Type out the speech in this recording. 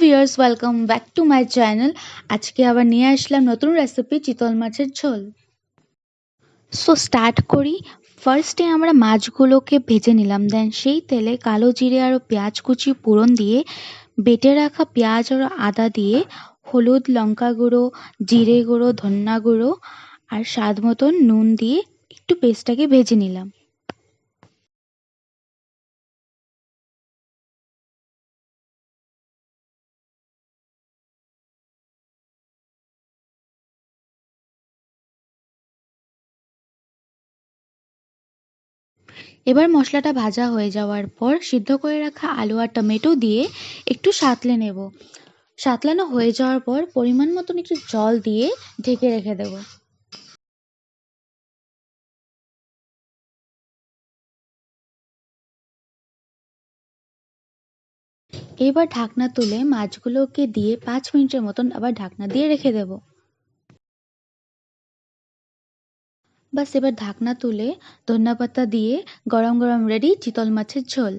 Viewers, welcome back to my channel. আজকে আবার নিয়ে আসলাম নতুন রেসিপি চিতল মাছের ঝোল। সো স্টার্ট করি। ফার্স্টে আমরা মাছগুলোকে ভেজে নিলাম, দেন সেই তেলে কালো জিরে আর পেঁয়াজ কুচি ফোড়ন দিয়ে বেটে রাখা পেঁয়াজ আর আদা দিয়ে হলুদ, লঙ্কা গুঁড়ো, জিরে গুঁড়ো, ধন্যা গুঁড়ো আর স্বাদ মতন নুন দিয়ে একটু পেস্টটাকে ভেজে নিলাম। এবার মশলাটা ভাজা হয়ে যাওয়ার পর সিদ্ধ করে রাখা আলু আর টমেটো দিয়ে একটু সাঁতলে নেব। সাঁতলানো হয়ে যাওয়ার পর পরিমাণ মতন একটু জল দিয়ে ঢেকে রেখে দেব। এবার ঢাকনা তুলে মাছগুলোকে দিয়ে 5 মিনিটের মতন আবার ঢাকনা দিয়ে রেখে দেব। বাস এবার ঢাকনা তুলে ধনিয়া পাতা দিয়ে গরম গরম রেডি চিতল মাছের ঝোল।